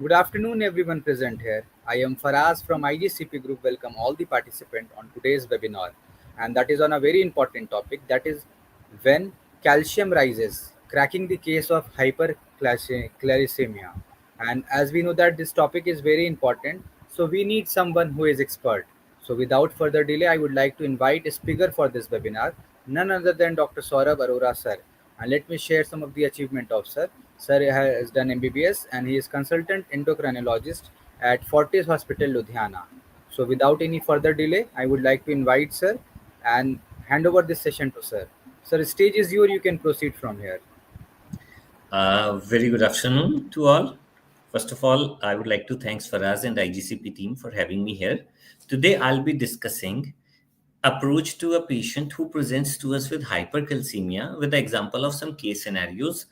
Good afternoon, everyone present here. I am Faraz from IGCP Group. Welcome all the participants on today's webinar, and that is on a very important topic. That is when calcium rises, cracking the case of hypercalcemia. And as we know that this topic is very important, so we need someone who is expert. So without further delay, I would like to invite a speaker for this webinar, none other than Dr. Saurabh Arora sir. And let me share some of the achievement of sir. Sir has done MBBS and he is consultant endocrinologist at Fortis Hospital, Ludhiana. So without any further delay, I would like to invite sir and hand over this session to sir. Sir, stage is yours. You can proceed from here. Very good afternoon to all. First of all, I would like to thanks Faraz and IGCP team for having me here. Today, I'll be discussing approach to a patient who presents to us with hypercalcemia with the example of some case scenarios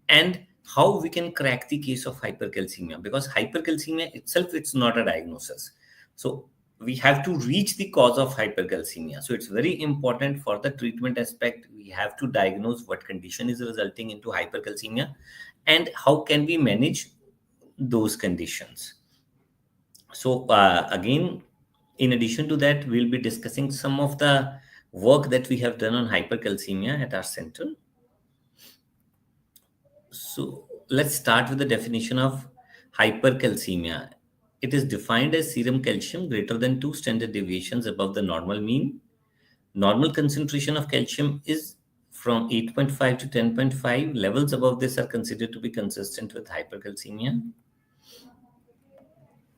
and how we can crack the case of hypercalcemia, because hypercalcemia itself, it's not a diagnosis. So we have to reach the cause of hypercalcemia. So it's very important for the treatment aspect. We have to diagnose what condition is resulting into hypercalcemia and how can we manage those conditions. So again, in addition to that, we'll be discussing some of the work that we have done on hypercalcemia at our center. So let's start with the definition of hypercalcemia. It is defined as serum calcium greater than 2 standard deviations above the normal mean. Normal concentration of calcium is from 8.5 to 10.5. Levels above this are considered to be consistent with hypercalcemia.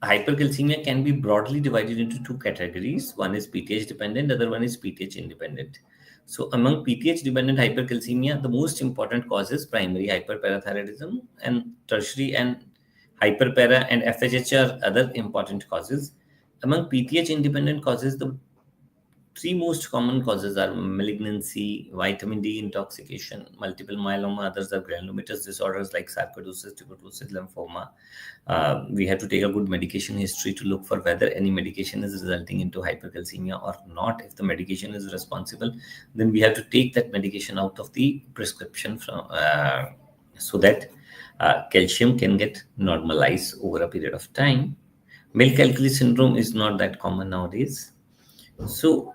Hypercalcemia can be broadly divided into two categories. One is PTH dependent, other one is PTH independent. So among PTH dependent hypercalcemia, the most important cause is primary hyperparathyroidism, and tertiary and hyperpara and FHH are other important causes. Among PTH independent causes, the three most common causes are malignancy, vitamin D intoxication, multiple myeloma. Others are granulomatous disorders like sarcoidosis, tuberculosis, lymphoma. We have to take a good medication history to look for whether any medication is resulting into hypercalcemia or not. If the medication is responsible, then we have to take that medication out of the prescription so that calcium can get normalized over a period of time. Milk alkali syndrome is not that common nowadays. So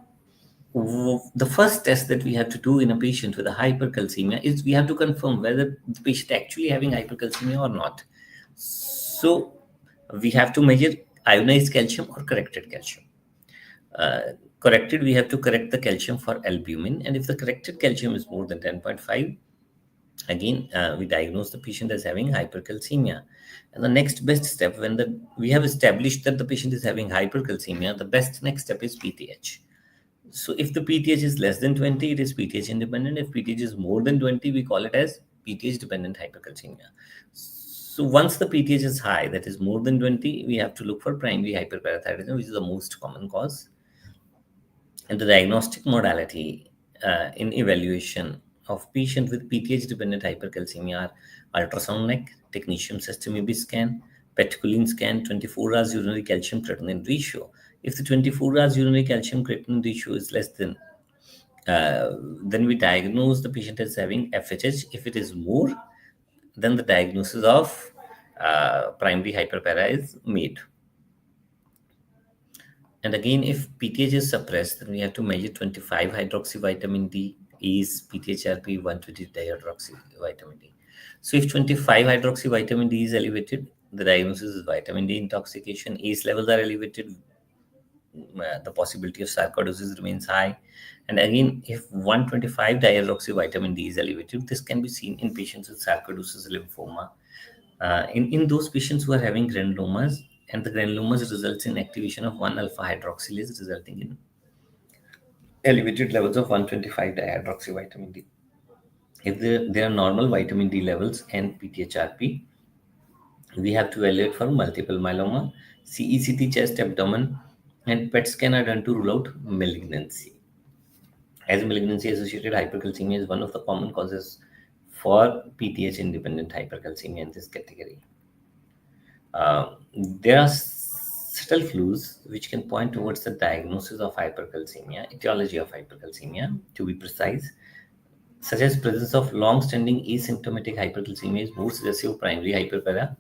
the first test that we have to do in a patient with a hypercalcemia is we have to confirm whether the patient actually having hypercalcemia or not. So we have to measure ionized calcium or corrected calcium. Corrected, we have to correct the calcium for albumin, and if the corrected calcium is more than 10.5, again we diagnose the patient as having hypercalcemia. And the next best step, when we have established that the patient is having hypercalcemia, the best next step is PTH. So if the PTH is less than 20, it is PTH independent. If PTH is more than 20, we call it as PTH dependent hypercalcemia. So once the PTH is high, that is more than 20, we have to look for primary hyperparathyroidism, which is the most common cause. And the diagnostic modality in evaluation of patient with PTH dependent hypercalcemia are ultrasound neck, technetium system scan, petcholine scan, 24 hours urinary calcium creatinine ratio. If the 24 hours urinary calcium creatinine ratio is less than, then we diagnose the patient as having FHH. If it is more, then the diagnosis of primary hyperpara is made. And again, if PTH is suppressed, then we have to measure 25 hydroxyvitamin D, is PTHRP, 120 dihydroxyvitamin D. So if 25 hydroxyvitamin D is elevated, the diagnosis is vitamin D intoxication. ACE levels are elevated, the possibility of sarcoidosis remains high. And again, if 125 dihydroxyvitamin D is elevated, this can be seen in patients with sarcoidosis, lymphoma. In those patients who are having granulomas, and the granulomas results in activation of 1-alpha hydroxylase, resulting in elevated levels of 125 dihydroxyvitamin D. If there are normal vitamin D levels and PTHRP, we have to evaluate for multiple myeloma, CECT chest, abdomen, and PET scan are done to rule out malignancy. As malignancy associated hypercalcemia is one of the common causes for PTH independent hypercalcemia in this category. There are subtle clues which can point towards the diagnosis of hypercalcemia, etiology of hypercalcemia to be precise, such as presence of long-standing asymptomatic hypercalcemia is more suggestive of primary hyperpara.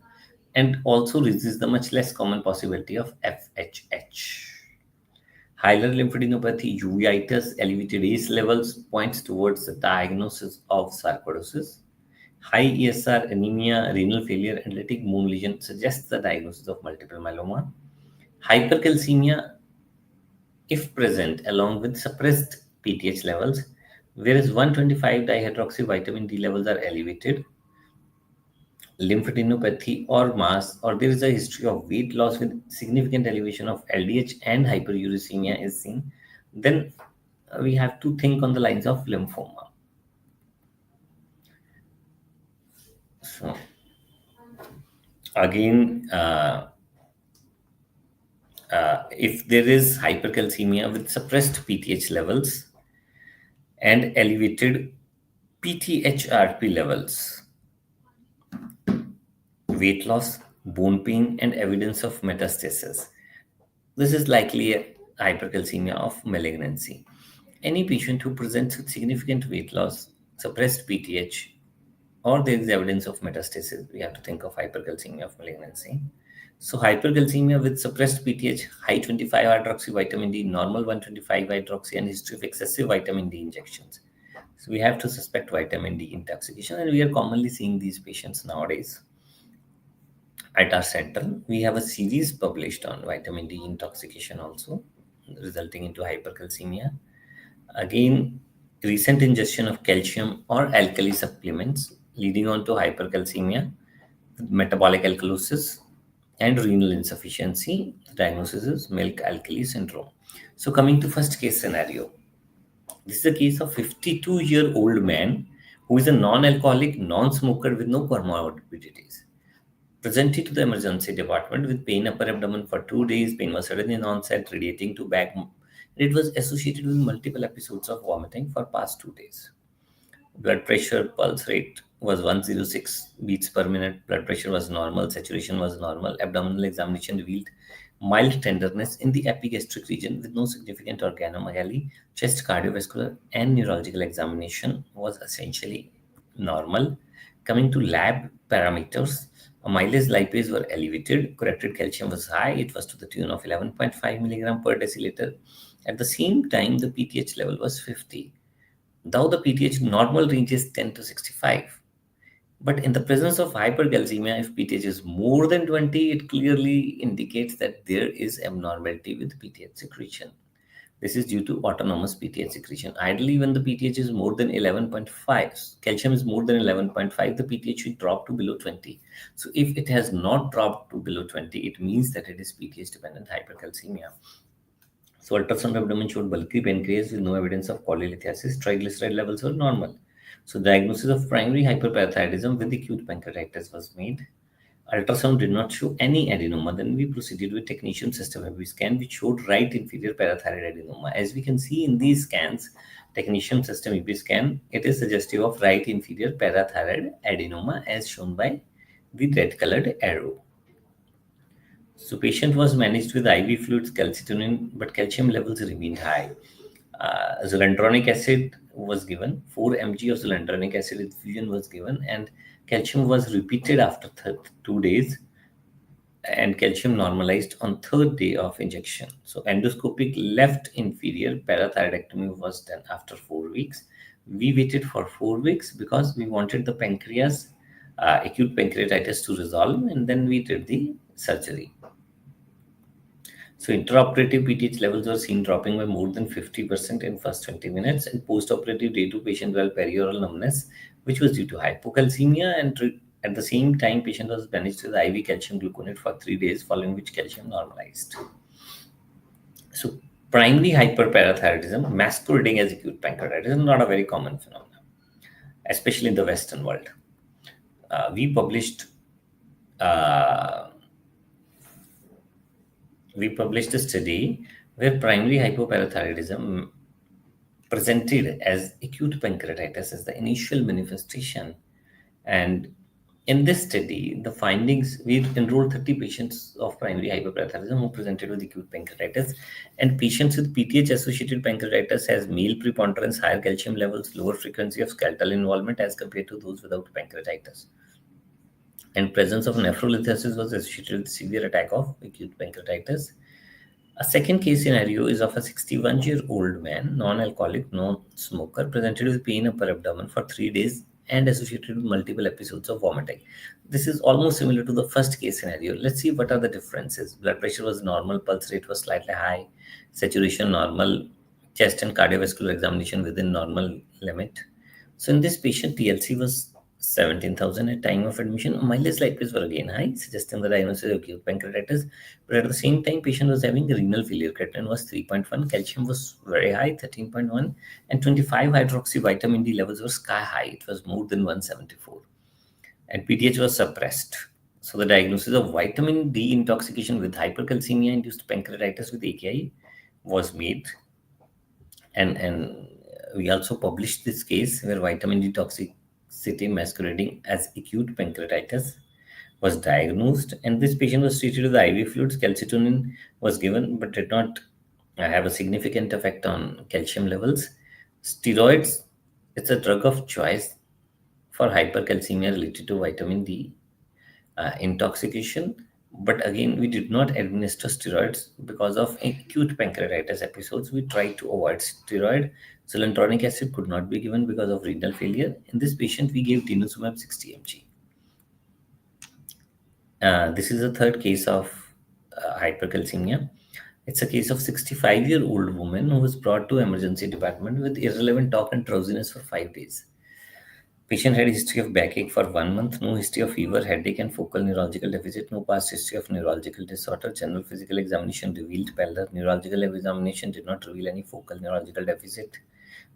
and also resists the much less common possibility of FHH. Hilar lymphadenopathy, uveitis, elevated ACE levels points towards the diagnosis of sarcoidosis. High ESR, anemia, renal failure, and lytic moon lesion suggests the diagnosis of multiple myeloma. Hypercalcemia, if present, along with suppressed PTH levels, whereas 125 dihydroxyvitamin D levels are elevated, lymphadenopathy or mass, or there is a history of weight loss with significant elevation of LDH and hyperuricemia is seen, then we have to think on the lines of lymphoma. So, again, if there is hypercalcemia with suppressed PTH levels and elevated PTHRP levels, weight loss, bone pain, and evidence of metastasis, this is likely a hypercalcemia of malignancy. Any patient who presents with significant weight loss, suppressed PTH, or there is evidence of metastasis, we have to think of hypercalcemia of malignancy. So, hypercalcemia with suppressed PTH, high 25 hydroxy vitamin D, normal 125 hydroxy, and history of excessive vitamin D injections. So, we have to suspect vitamin D intoxication, and we are commonly seeing these patients nowadays. At our center, we have a series published on vitamin D intoxication also, resulting into hypercalcemia. Again, recent ingestion of calcium or alkali supplements leading on to hypercalcemia, metabolic alkalosis, and renal insufficiency. The diagnosis is milk alkali syndrome. So, coming to first case scenario, this is a case of 52-year-old man who is a non-alcoholic, non-smoker with no comorbidities. Presented to the emergency department with pain upper abdomen for 2 days. Pain was sudden in onset, radiating to back. It was associated with multiple episodes of vomiting for past 2 days. Blood pressure, pulse rate was 106 beats per minute. Blood pressure was normal. Saturation was normal. Abdominal examination revealed mild tenderness in the epigastric region with no significant organomegaly. Chest, cardiovascular, and neurological examination was essentially normal. Coming to lab parameters, amylase lipase were elevated. Corrected calcium was high. It was to the tune of 11.5 milligram per deciliter. At the same time, the PTH level was 50. Though the PTH normal range is 10 to 65. But in the presence of hypercalcemia, if PTH is more than 20, it clearly indicates that there is abnormality with PTH secretion. This is due to autonomous PTH secretion. Ideally, when the PTH is more than 11.5, calcium is more than 11.5, the PTH should drop to below 20. So if it has not dropped to below 20, it means that it is PTH dependent hypercalcemia. So ultrasound abdomen showed bulky pancreas with no evidence of cholelithiasis. Triglyceride levels were normal. So diagnosis of primary hyperparathyroidism with acute pancreatitis was made. Ultrasound did not show any adenoma. Then we proceeded with technetium system heavy scan, which showed right inferior parathyroid adenoma. As we can see in these scans, technetium system EP scan, it is suggestive of right inferior parathyroid adenoma as shown by the red colored arrow. So patient was managed with IV fluids, calcitonin, but calcium levels remained high. Zoledronic acid was given, 4 mg of zoledronic acid infusion was given, and calcium was repeated after 2 days, and calcium normalized on third day of injection. So endoscopic left inferior parathyroidectomy was done after 4 weeks. We waited for 4 weeks because we wanted the pancreas, acute pancreatitis to resolve, and then we did the surgery. So intraoperative PTH levels were seen dropping by more than 50% in first 20 minutes, and postoperative day 2 patient developed perioral numbness, which was due to hypocalcemia, and at the same time patient was managed with IV calcium gluconate for 3 days, following which calcium normalized. So primary hyperparathyroidism masquerading as acute pancreatitis is not a very common phenomenon, especially in the Western world. We published a study where primary hypoparathyroidism presented as acute pancreatitis as the initial manifestation. And in this study, the findings, we enrolled 30 patients of primary hyperparathyroidism who presented with acute pancreatitis. And patients with PTH associated pancreatitis has male preponderance, higher calcium levels, lower frequency of skeletal involvement as compared to those without pancreatitis. and presence of nephrolithosis was associated with severe attack of acute pancreatitis. A second case scenario is of a 61-year-old man, non-alcoholic, non-smoker, presented with pain upper abdomen for 3 days and associated with multiple episodes of vomiting. This is almost similar to the first case scenario. Let's see what are the differences. Blood pressure was normal, pulse rate was slightly high, saturation normal, chest and cardiovascular examination within normal limit. So in this patient, TLC was 17,000 at time of admission. Mileage lipids were again high, suggesting the diagnosis of acute pancreatitis. But at the same time, patient was having renal failure. Creatinine was 3.1, calcium was very high, 13.1, and 25 hydroxy vitamin D levels were sky high. It was more than 174, and PTH was suppressed. So the diagnosis of vitamin D intoxication with hypercalcemia induced pancreatitis with AKI was made, and we also published this case where vitamin D toxicity masquerading as acute pancreatitis was diagnosed, and this patient was treated with IV fluids. Calcitonin was given but did not have a significant effect on calcium levels. Steroids, it's a drug of choice for hypercalcemia related to vitamin D intoxication. But again, we did not administer steroids because of acute pancreatitis episodes. We tried to avoid steroid. Zoledronic acid could not be given because of renal failure. In this patient, we gave denosumab 60 mg. This is a third case of hypercalcemia. It's a case of 65-year-old woman who was brought to emergency department with irrelevant talk and drowsiness for 5 days. Patient had a history of backache for 1 month, no history of fever, headache, and focal neurological deficit, no past history of neurological disorder. General physical examination revealed pallor. Neurological examination did not reveal any focal neurological deficit.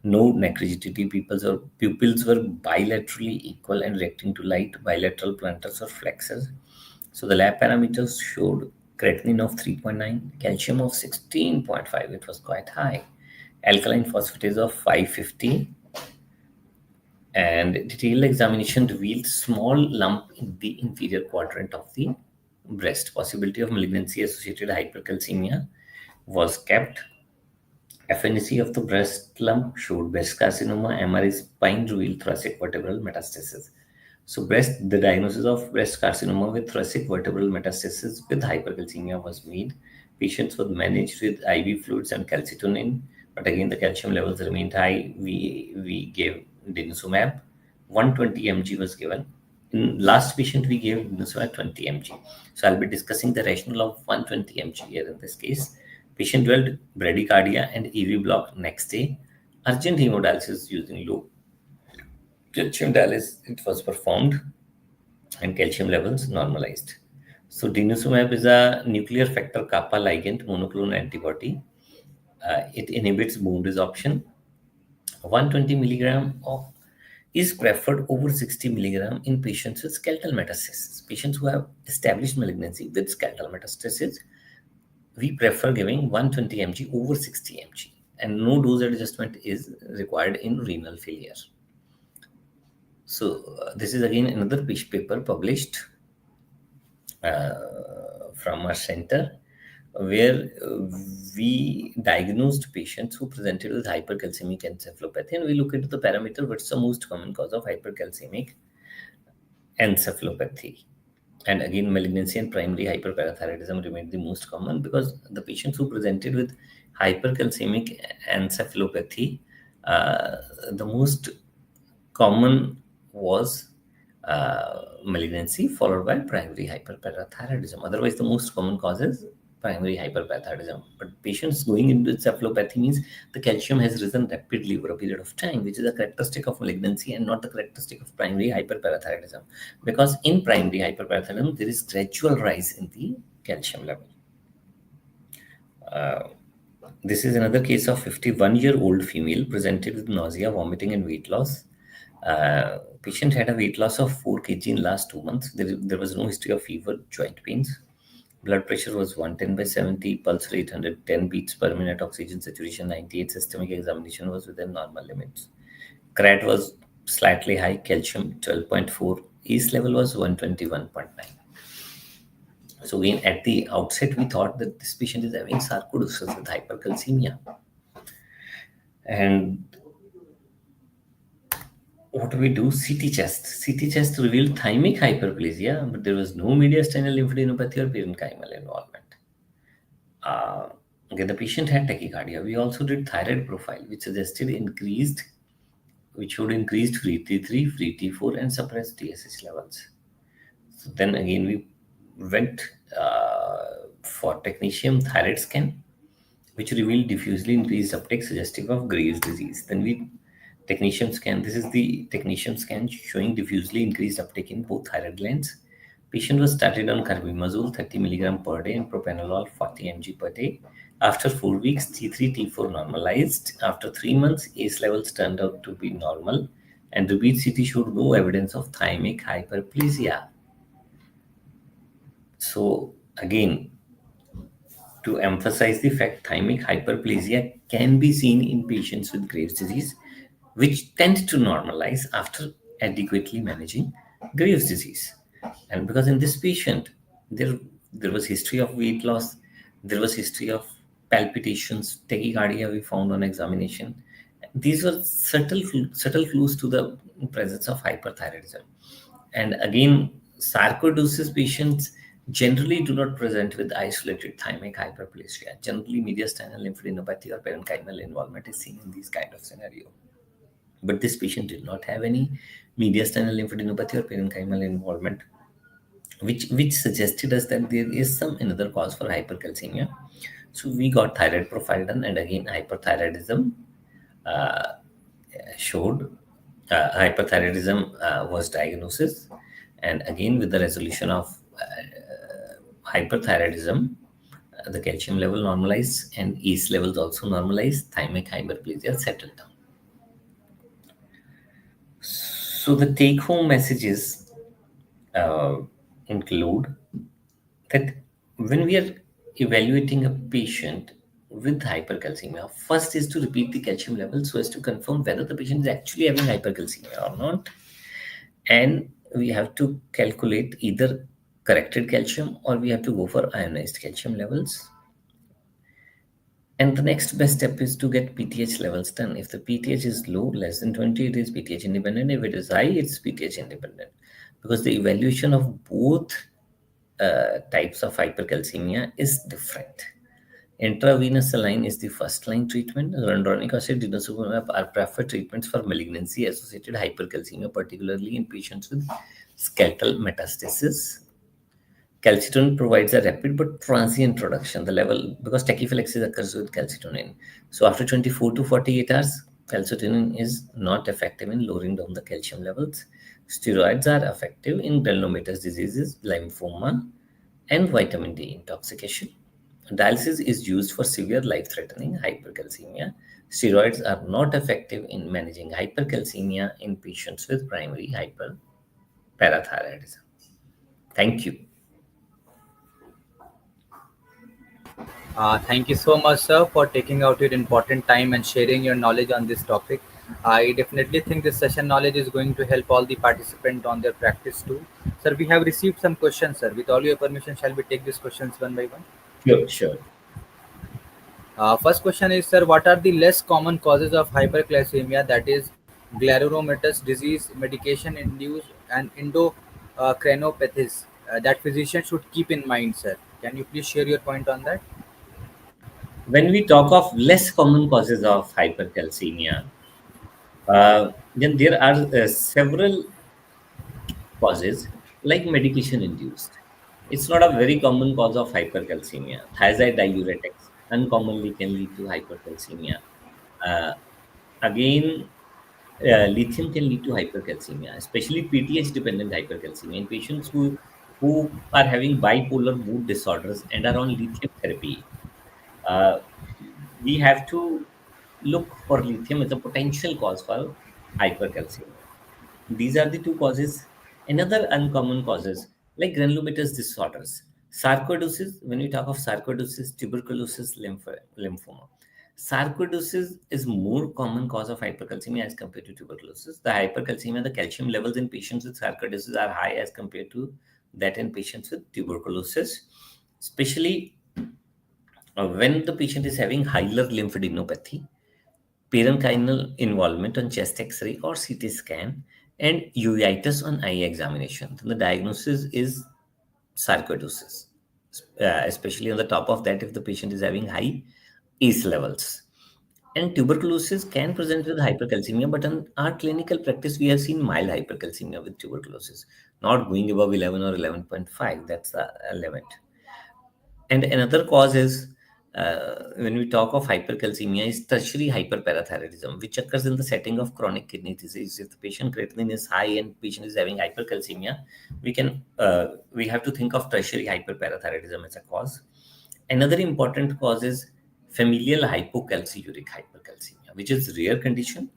No neck rigidity. Pupils were bilaterally equal and reacting to light, bilateral plantars or flexors. So the lab parameters showed creatinine of 3.9, calcium of 16.5. It was quite high. Alkaline phosphatase of 550, and detailed examination revealed small lump in the inferior quadrant of the breast. Possibility of malignancy associated hypercalcemia was kept. FNC of the breast lump showed breast carcinoma. MRI spine revealed thoracic vertebral metastasis. So the diagnosis of breast carcinoma with thoracic vertebral metastasis with hypercalcemia was made. Patients were managed with IV fluids and calcitonin, but again the calcium levels remained high. We gave denosumab. 120 mg was given. In last patient, we gave denosumab 20 mg. So I'll be discussing the rationale of 120 mg here in this case. Patient developed bradycardia and EV block next day. Urgent hemodialysis using low calcium dialysis, it was performed, and calcium levels normalized. So denosumab is a nuclear factor kappa ligand monoclonal antibody. It inhibits bone resorption. 120 milligram of is preferred over 60 milligram in patients with skeletal metastasis. Patients who have established malignancy with skeletal metastasis, we prefer giving 120 mg over 60 mg, and no dose adjustment is required in renal failure. So this is again another paper published from our center, where we diagnosed patients who presented with hypercalcemic encephalopathy, and we look into the parameter what's the most common cause of hypercalcemic encephalopathy. And again, malignancy and primary hyperparathyroidism remained the most common, because the patients who presented with hypercalcemic encephalopathy, the most common was malignancy followed by primary hyperparathyroidism. Otherwise, the most common cause is primary hyperparathyroidism. But patients going into encephalopathy means the calcium has risen rapidly over a period of time, which is a characteristic of malignancy and not the characteristic of primary hyperparathyroidism. Because in primary hyperparathyroidism, there is gradual rise in the calcium level. This is another case of 51-year-old female presented with nausea, vomiting, and weight loss. Patient had a weight loss of 4 kg in last 2 months. There was no history of fever, joint pains. Blood pressure was 110/70, pulse rate 110 beats per minute, oxygen saturation 98, systemic examination was within normal limits. Crat was slightly high, calcium 12.4, ACE level was 121.9. So again, at the outset, we thought that this patient is having sarcoidosis with hypercalcemia. And What do we do? CT chest. CT chest revealed thymic hyperplasia, but there was no mediastinal lymphadenopathy or parenchymal involvement. Uh, okay, the patient had tachycardia. We also did thyroid profile, which showed increased free T3, free T4, and suppressed TSH levels. So then again, we went for technetium thyroid scan, which revealed diffusely increased uptake suggestive of Graves' disease. Then we technetium scan. This is the technetium scan showing diffusely increased uptake in both thyroid glands. Patient was started on carbimazole 30 milligram per day and propanolol 40 mg per day. After 4 weeks, T3, T4 normalized. After 3 months, ACE levels turned out to be normal, and repeat CT showed no evidence of thymic hyperplasia. So again, to emphasize the fact, thymic hyperplasia can be seen in patients with Graves' disease, which tend to normalize after adequately managing Graves' disease. And because in this patient, there, there was history of weight loss, there was history of palpitations, tachycardia we found on examination. These were subtle clues to the presence of hyperthyroidism. And again, sarcoidosis patients generally do not present with isolated thymic hyperplasia. Generally, mediastinal lymphadenopathy or parenchymal involvement is seen in these kind of scenario. But this patient did not have any mediastinal lymphadenopathy or parenchymal involvement, which suggested us that there is some another cause for hypercalcemia. So we got thyroid profile done, and again hyperthyroidism uh, showed hyperthyroidism was diagnosis, and again with the resolution of hyperthyroidism, the calcium level normalized and ACE levels also normalized. Thymic hyperplasia settled down. So the take-home messages uh, include that when we are evaluating a patient with hypercalcemia, first is to repeat the calcium level so as to confirm whether the patient is actually having hypercalcemia or not. And we have to calculate either corrected calcium or we have to go for ionized calcium levels. And the next best step is to get PTH levels done. If the PTH is low, less than 20, it is PTH independent. If it is high, it's PTH independent. Because the evaluation of both types of hypercalcemia is different. Intravenous saline is the first line treatment. Hyaluronic acid, denosumab are preferred treatments for malignancy associated hypercalcemia, particularly in patients with skeletal metastasis. Calcitonin provides a rapid but transient reduction. The level, because tachyphylaxis occurs with calcitonin. So after 24 to 48 hours, calcitonin is not effective in lowering down the calcium levels. Steroids are effective in granulomatous diseases, lymphoma, and vitamin D intoxication. Dialysis is used for severe life-threatening hypercalcemia. Steroids are not effective in managing hypercalcemia in patients with primary hyperparathyroidism. Thank you. Thank you so much, sir, for taking out your important time and sharing your knowledge on this topic. I definitely think this session knowledge is going to help all the participants on their practice too. Sir, we have received some questions, sir. With all your permission, shall we take these questions one by one? Sure, sure. First question is, sir, what are the less common causes of hyperglycemia? That is, glomerulomatous disease, medication-induced, and endocrinopathies that physicians should keep in mind, sir. Can you please share your point on that? When we talk of less common causes of hypercalcemia, then there are several causes like medication induced. It's not a very common cause of hypercalcemia. Thiazide diuretics uncommonly can lead to hypercalcemia. Uh, Again, lithium can lead to hypercalcemia, especially PTH dependent hypercalcemia in patients who are having bipolar mood disorders and are on lithium therapy. Uh, we have to look for lithium as a potential cause for hypercalcemia. These are the two causes. Another uncommon causes like granulomatous disorders, sarcoidosis. When we talk of sarcoidosis, tuberculosis, lymphoma, sarcoidosis is more common cause of hypercalcemia as compared to tuberculosis. The hypercalcemia, the calcium levels in patients with sarcoidosis are high as compared to that in patients with tuberculosis, especially when the patient is having hilar lymphadenopathy. parenchymal involvement on chest X-ray or CT scan, and uveitis on eye examination. Then the diagnosis is sarcoidosis, especially on the top of that if the patient is having high ACE levels. And tuberculosis can present with hypercalcemia, but in our clinical practice, we have seen mild hypercalcemia with tuberculosis, not going above 11 or 11.5. That's the limit. And another cause is when we talk of hypercalcemia is tertiary hyperparathyroidism, which occurs in the setting of chronic kidney disease. If the patient creatinine is high and patient is having hypercalcemia, we have to think of tertiary hyperparathyroidism as a cause. Another important cause is familial hypocalciuric hypercalcemia, which is rare condition,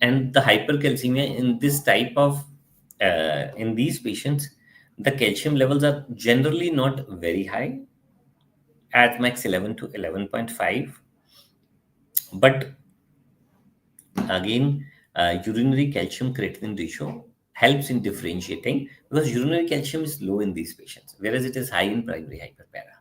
and the hypercalcemia in this type of in these patients, the calcium levels are generally not very high, at max 11 to 11.5. But again, urinary calcium creatinine ratio helps in differentiating, because urinary calcium is low in these patients, whereas it is high in primary hyperpara.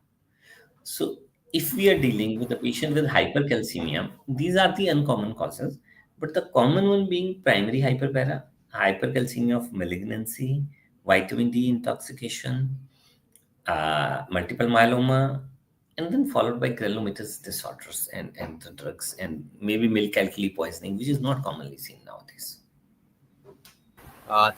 So, if we are dealing with a patient with hypercalcemia, these are the uncommon causes, but the common one being primary hyperpara, hypercalcemia of malignancy, vitamin D intoxication, multiple myeloma, and then followed by granulomatous disorders and the drugs, and maybe milk alkali poisoning, which is not commonly seen nowadays.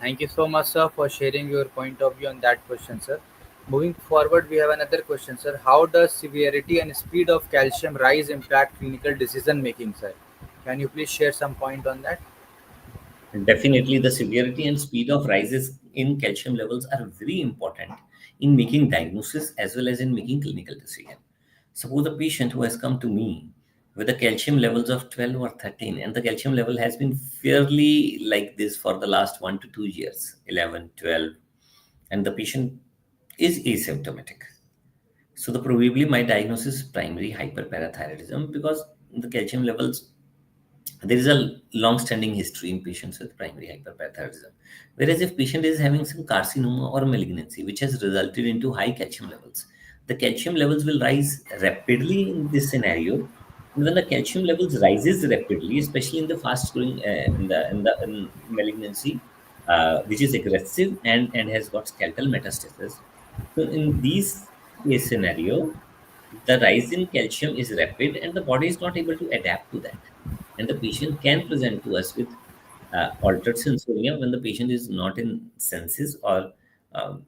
Thank you so much, sir, for sharing your point of view on that question, sir. Moving forward, we have another question, sir. How does severity and speed of calcium rise impact clinical decision making, sir? Can you please share some point on that? Definitely, the severity and speed of rises in calcium levels are very important in making diagnosis as well as in making clinical decision. Suppose a patient who has come to me with the calcium levels of 12 or 13, and the calcium level has been fairly like this for the last 1 to 2 years, 11, 12, and the patient is asymptomatic. So the probably my diagnosis is primary hyperparathyroidism, because the calcium levels, there is a long-standing history in patients with primary hyperparathyroidism. Whereas if patient is having some carcinoma or malignancy, which has resulted into high calcium levels, the calcium levels will rise rapidly in this scenario. And when the calcium levels rises rapidly, especially in the fast-growing in malignancy, which is aggressive and has got skeletal metastasis. So in these case scenario, the rise in calcium is rapid and the body is not able to adapt to that. And the patient can present to us with altered sensoria when the patient is not in senses, or um,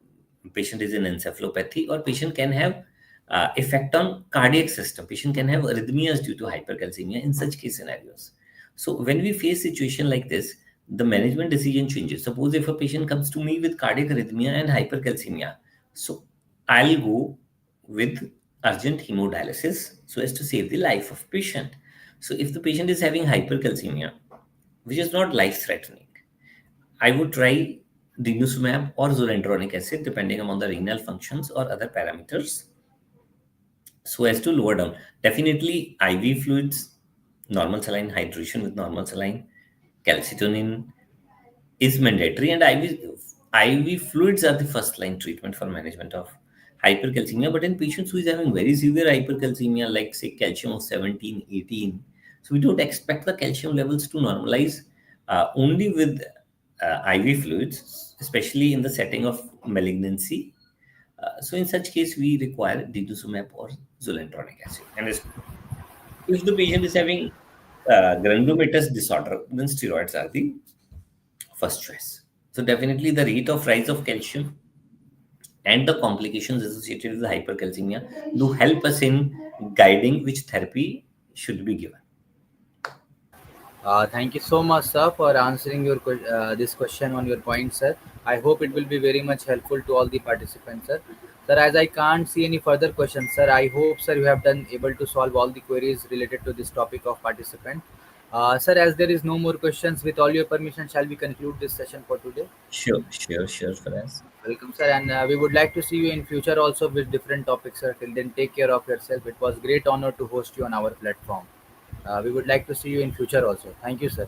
patient is in encephalopathy, or patient can have effect on cardiac system. Patient can have arrhythmias due to hypercalcemia in such case scenarios. So when we face situation like this, the management decision changes. Suppose if a patient comes to me with cardiac arrhythmia and hypercalcemia, so I'll go with urgent hemodialysis so as to save the life of patient. So if the patient is having hypercalcemia, which is not life threatening, I would try denosumab or zoledronic acid depending upon the renal functions or other parameters, so as to lower down. Definitely IV fluids, normal saline hydration with normal saline, calcitonin is mandatory, and IV fluids are the first line treatment for management of hypercalcemia. But in patients who is having very severe hypercalcemia, like say calcium of 17, 18, so we don't expect the calcium levels to normalize only with IV fluids, especially in the setting of malignancy. So in such case, we require denosumab or zoledronic acid. And if the patient is having granulomatous disorder, then steroids are the first choice. So definitely the rate of rise of calcium and the complications associated with hypercalcemia do help us in guiding which therapy should be given. Thank you so much, sir, for answering this question on your point, sir. I hope it will be very much helpful to all the participants, sir. Sir, as I can't see any further questions, sir, I hope, sir, you have done able to solve all the queries related to this topic of participant. Sir, as there is no more questions, with all your permission, shall we conclude this session for today? Sure, sure, sure, Faraz. Welcome, sir, and we would like to see you in future also with different topics, sir. Till then, take care of yourself. It was great honor to host you on our platform. We would like to see you in future also. Thank you, sir.